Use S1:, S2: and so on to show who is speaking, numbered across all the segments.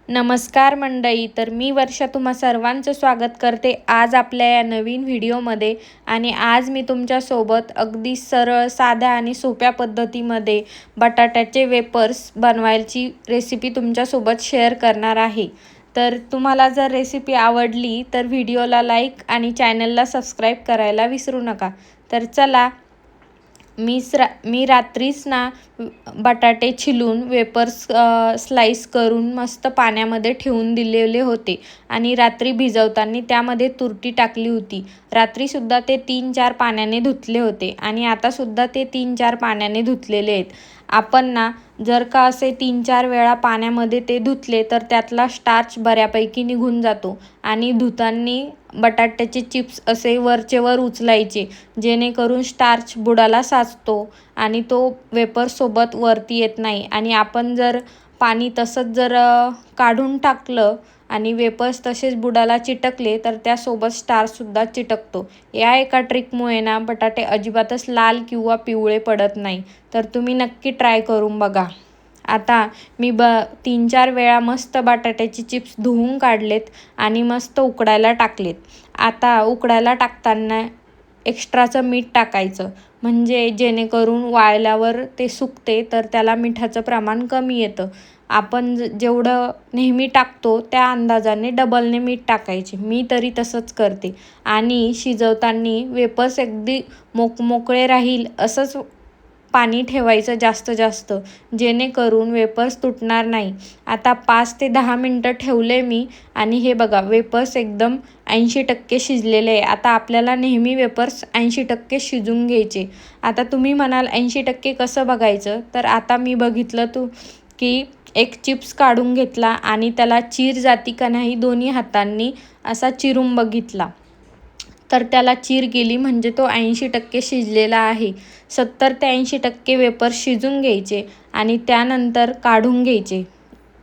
S1: नमस्कार मंडळी, तर मी वर्षा तुम्हा सर्वांचं स्वागत करते आज आपल्या या नवीन व्हिडिओमध्ये. आणि आज मी तुमच्यासोबत अगदी सरळ, साध्या आणि सोप्या पद्धतीमध्ये बटाट्याचे वेपर्स बनवायची रेसिपी तुमच्यासोबत शेअर करणार आहे. तर तुम्हाला जर रेसिपी आवडली तर व्हिडिओला लाईक आणि चॅनलला सबस्क्राईब करायला विसरू नका. तर चला, मी रात्रीच ना बटाटे छिलून वेपर्स स्लाइस करून मस्त पाण्यामध्ये ठेवून दिलेले होते. आणि रात्री भिजवताना त्यामध्ये तुरटी टाकली होती. रात्रीसुद्धा ते 3-4 पाण्याने धुतले होते आणि आतासुद्धा ते 3-4 पाण्याने धुतलेले आहेत. आपण ना जर का असे 3-4 वेळा पाण्यामध्ये ते धुतले तर त्यातला स्टार्च बऱ्यापैकी निघून जातो. आणि धुताना बटाट्याचे चिप्स असे वरचेवर उचलायचे, जेणेकरून स्टार्च बुडाला साचतो आणि तो वेपर्ससोबत वरती येत नाही. आणि आपण जर पाणी तसंच जर काढून टाकलं आणि वेपर्स तसेच बुडाला चिटकले तर त्यासोबत स्टार्चसुद्धा चिटकतो. या एका ट्रिकमुळे ना बटाटे अजिबातच लाल किंवा पिवळे पडत नाही. तर तुम्ही नक्की ट्राय करून बघा. आता मी 3-4 वेळा मस्त बटाट्याचे चिप्स धुवून काढलेत आणि मस्त उकडायला टाकलेत. आता उकडायला टाकताना एक्स्ट्राचं मीठ टाकायचं, म्हणजे जेणेकरून वाळल्यावर ते सुकते तर त्याला मिठाचं प्रमाण कमी येतं. आपण जेवढं नेहमी टाकतो त्या अंदाजाने डबलने मीठ टाकायचे. मी तरी तसंच करते. आणि शिजवताना वेपर्स अगदी मोकळे राहील असंच पाणी ठेवायचं जास्त, जेणेकरून वेपर्स तुटणार नाही. आता 5 ते 10 मिनटं ठेवले मी आणि हे बघा, वेपर्स एकदम 80% शिजलेले आहे. आता आपल्याला नेहमी वेपर्स 80% शिजून घ्यायचे. आता तुम्ही म्हणाल 80% कसं बघायचं? तर आता मी बघितलं की एक चिप्स काढून घेतला आणि त्याला चीर जाती का नाही दोन्ही हातांनी असा चिरून बघितला, तर त्याला चीर गेली म्हणजे तो 80% शिजलेला आहे. 70 ते 80% वेपर्स शिजून घ्यायचे आणि त्यानंतर काढून घ्यायचे.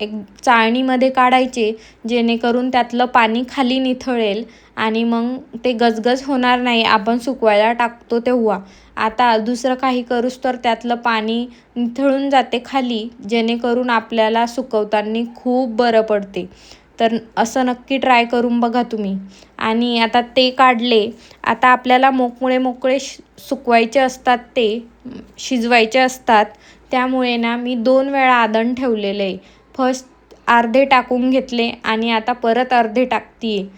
S1: एक चाळणीमध्ये काढायचे, जेणेकरून त्यातलं पाणी खाली निथळेल आणि मग ते गजगज होणार नाही आपण सुकवायला टाकतो तेव्हा. आता दुसरं काही करूस तर त्यातलं पाणी निथळून जाते खाली, जेणेकरून आपल्याला सुकवताना खूप बरं पडते. तर असं नक्की ट्राय करून बघा तुम्ही. आणि आता ते काढले. आता आपल्याला मोकळे सुकवायचे असतात, ते शिजवायचे असतात. त्यामुळे ना मी 2 वेळा आदण ठेवलेलं आहे. फर्स्ट अर्धे टाकून घेतले आणि आता परत अर्धे टाकते आहे.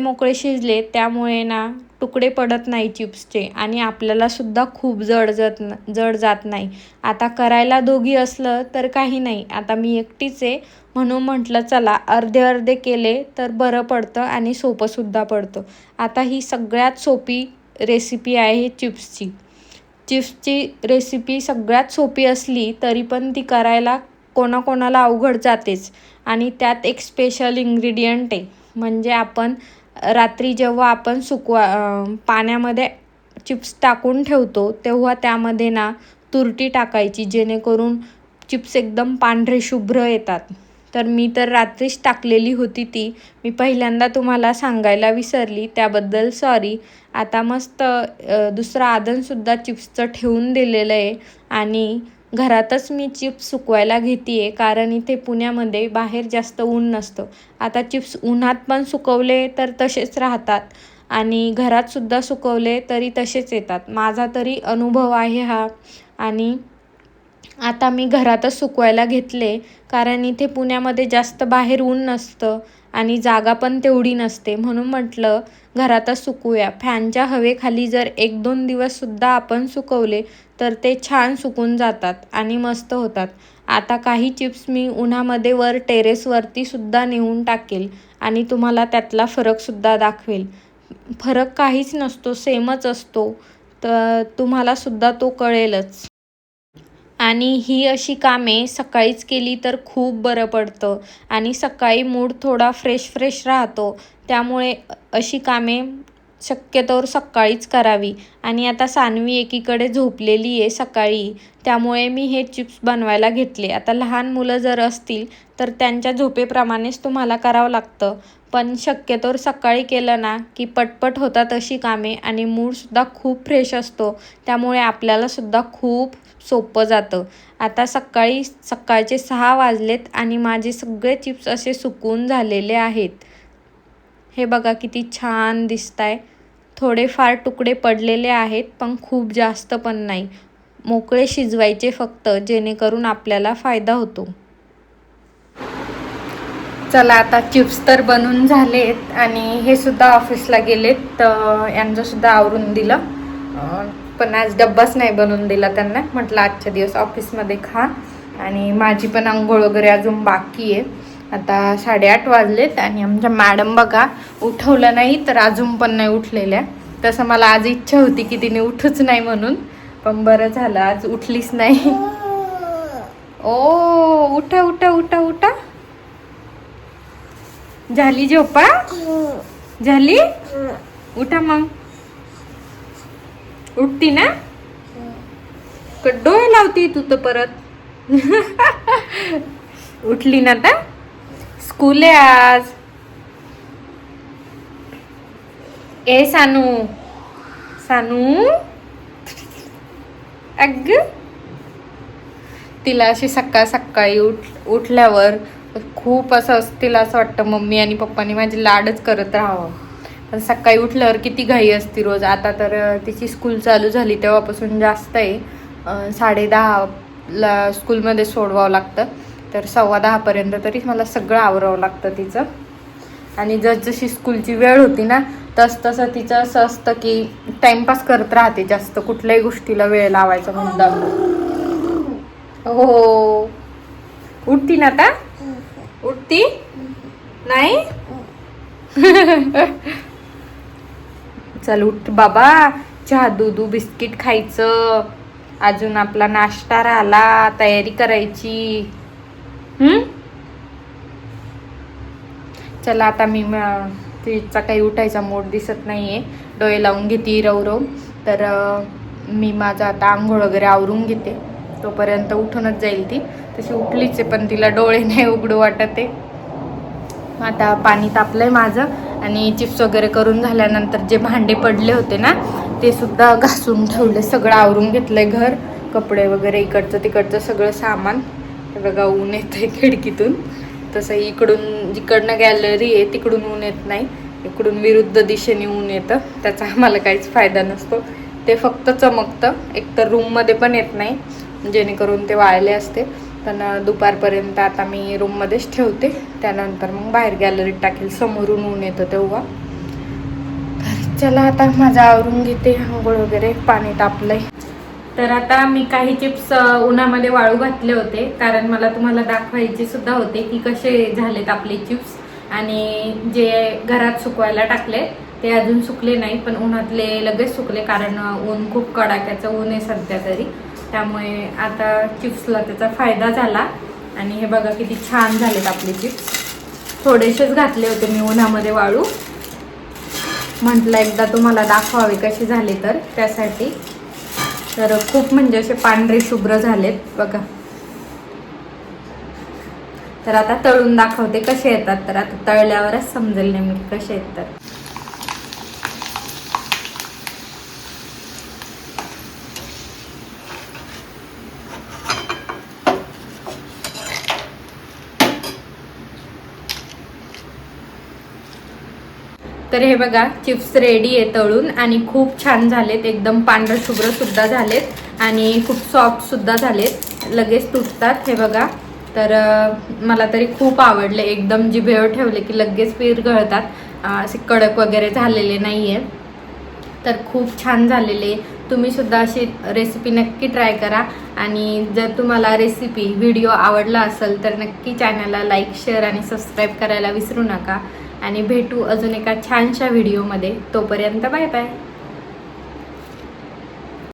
S1: मोकळे शिजले त्यामुळे ना तुकडे पडत नाही चिप्सचे आणि आपल्यालासुद्धा खूप जड जात नाही. आता करायला दोघी असलं तर काही नाही. आता मी एकटीच आहे म्हणून म्हटलं चला अर्धे केले तर बरं पडतं आणि सोपंसुद्धा पडतं. आता ही सगळ्यात सोपी रेसिपी आहे चिप्सची. चिप्सची रेसिपी सगळ्यात सोपी असली तरी पण ती करायला कोणाकोणाला अवघड जातेच. आणि त्यात एक स्पेशल इन्ग्रेडियंट आहे, म्हणजे आपण रात्री जेव्हा आपण पाण्यामध्ये चिप्स टाकून ठेवतो तेव्हा त्यामध्ये ना तुरटी टाकायची, जेणेकरून चिप्स एकदम पांढरे शुभ्र येतात. तर मी तर रात्रीच टाकलेली होती ती. मी पहिल्यांदा तुम्हाला सांगायला विसरली, त्याबद्दल सॉरी. आता मस्त दुसरं आदणसुद्धा चिप्सचं ठेवून दिलेलं आहे आणि घरातच मी चिप्स सुकवायला घेते आहे, कारण इथे पुण्यामध्ये बाहेर जास्त ऊन नसतं. आता चिप्स उन्हात पण सुकवले तर तसेच राहतात आणि घरातसुद्धा सुकवले तरी तसेच येतात. माझा तरी अनुभव आहे हा. आणि आता मी घरातच सुकवायला घेतले, कारण इथे पुण्यामध्ये जास्त बाहेर ऊन नसतं आणि जागा पण तेवढी नसते, म्हणून म्हटलं घरातच सुकवूया. फॅनच्या हवेखाली जर 1-2 दिवससुद्धा आपण सुकवले तर ते छान सुकून जातात आणि मस्त होतात. आता काही चिप्स मी उन्हामध्ये वर टेरेसवरती सुद्धा नेऊन टाकेल आणि तुम्हाला त्यातला फरकसुद्धा दाखवेल. फरक काहीच नसतो, सेमच असतो, तर तुम्हालासुद्धा तो कळेलच. आणि ही अशी कामे सकाळीच केली तर खूप बरं पडतं आणि सकाळी मूड थोडा फ्रेश राहतो. त्यामुळे अशी कामे शक्यतोवर सकाळीच करावी. आणि आता सान्वी एकीकडे झोपलेली आहे सकाळी, त्यामुळे मी हे चिप्स बनवायला घेतले. आता लहान मुलं जर असतील तर त्यांच्या झोपेप्रमाणेच तुम्हाला करावं लागतं, पण शक्यतोवर सकाळी केलं ना की पटपट होतात अशी कामे आणि मूडसुद्धा खूप फ्रेश असतो. त्यामुळे आपल्यालासुद्धा खूप सोपं जातं. आता सकाळचे 6 वाजलेत आणि माझे सगळे चिप्स असे सुकून झालेले आहेत. हे बघा किती छान दिसताय. थोडेफार तुकडे पडलेले आहेत, पण खूप जास्त पण नाही. मोकळे शिजवायचे फक्त, जेणेकरून आपल्याला फायदा होतो. चला आता चिप्स तर बनून झालेत आणि हे सुद्धा ऑफिसला गेलेत, तर यांचं सुद्धा आवरून दिलं. पण आज डब्बाच नाही बनवून दिला त्यांना. म्हटलं आजच्या दिवस ऑफिसमध्ये खा. आणि माझी पण अंघोळ वगैरे अजून बाकी आहे. आता 8:30 वाजलेत आणि आमच्या मॅडम बघा उठवलं नाही तर अजून पण नाही उठलेल्या. तसं मला आज इच्छा होती की तिने उठूच नाही म्हणून, पण बरं झालं आज उठलीच नाही. ओ उठा उठा उठा उठा. झाली झोपा? झाली? उठा मग. उठती ना? डोळे लावती तू तर परत. उठली ना आता? स्कूल आहे आज. ए सानू, सानू अग, तिला अशी सकाळी उठल्यावर खूप असं तिला असं वाटतं मम्मी आणि पप्पानी माझी लाडच करत राहावं. पण सकाळी उठल्यावर किती घाई असते रोज. आता तर तिची स्कूल चालू झाली तेव्हापासून जास्त आहे. 10:30ला स्कूलमध्ये सोडवावं लागतं, तर 10:15पर्यंत तरी मला सगळं आवरावं लागतं तिचं. आणि जसजशी स्कूलची वेळ होती ना तसं तिचं असं असतं की टाइमपास करत राहते जास्त, कुठल्याही गोष्टीला वेळ लावायचा मुद्दा. हो उठती ना आता? उठती नाही? चल उठ बाबा. चहा दूध बिस्किट खायचं. अजून आपला नाश्ता राहिला, तयारी करायची. चला आता मी तिचा काही उठायचा मूड दिसत नाहीये. डोळे लावून घेते रव. तर मी माझा आता आंघोळ वगैरे आवरून घेते. तोपर्यंत उठूनच जाईल ती. तशी उठलीच आहे पण तिला डोळे नाही उघडू वाटत आहे. आता पाणी तापलंय माझं आणि चिप्स वगैरे करून झाल्यानंतर जे भांडे पडले होते ना ते सुद्धा घासून ठेवले. सगळं आवरून घेतलंय घर, कपडे वगैरे, इकडचं तिकडचं सगळं सामान. हे बघा ऊन येतंय खिडकीतून. तसं इकडून जिकडनं गॅलरी आहे तिकडून ऊन येत नाही, इकडून विरुद्ध दिशेने ऊन येतं. त्याचा आम्हाला काहीच फायदा नसतो. ते फक्त चमकतं. एकतर रूममध्ये पण येत नाही, जेणेकरून ते वाळले असते. पण दुपारपर्यंत आता मी रूममध्येच ठेवते, त्यानंतर मग बाहेर गॅलरीत टाकेल. समोरून ऊन येतं तेव्हा. तर चला आता माझं आवरून घेते आंघोळ वगैरे. पाणी तापलंय. तर आता मी काही चिप्स उन्हामध्ये वाळू घातले होते, कारण मला तुम्हाला दाखवायचे सुद्धा होते की कसे झालेत आपले चिप्स. आणि जे घरात सुकवायला टाकले ते अजून सुकले नाही, पण उन्हातले लगेच सुकले, कारण ऊन खूप कडाक्याचं ऊन आहे सध्या तरी. त्यामुळे आता चिप्सला त्याचा फायदा झाला. आणि हे बघा किती छान झालेत आपले चिप्स. थोडेसेच घातले होते मी उन्हामध्ये वाळू. म्हटलं एकदा तुम्हाला दाखवावे कसे झाले तर त्यासाठी. तर खूप म्हणजे असे पांढरे शुभ्र झालेत बघा. तर आता तळून दाखवते कसे येतात. तर आता तळल्यावरच समजेल नेमके कसे आहेत. तर हे बघा चिप्स रेडी आहे तळून आणि खूप छान झालेत. एकदम पांढर शुभ्र सुद्धा झालेत आणि खूप सॉफ्ट सुद्धा झालेत. लगेच तुटतात हे बघा. तर मला तरी खूप आवडले. एकदम जिभेवर ठेवले की लगेच विरघळतात. असे कडक वगैरे झालेले नाही आहेत. तर खूप छान झालेले. तुम्ही सुद्धा अशी रेसिपी नक्की ट्राय करा. आणि जर तुम्हाला रेसिपी व्हिडिओ आवडला असेल तर नक्की चॅनलला लाईक, शेअर आणि सबस्क्राईब करायला विसरू नका. आणि भेटू अजून एका छानशा व्हिडिओमध्ये. तोपर्यंत बाय बाय.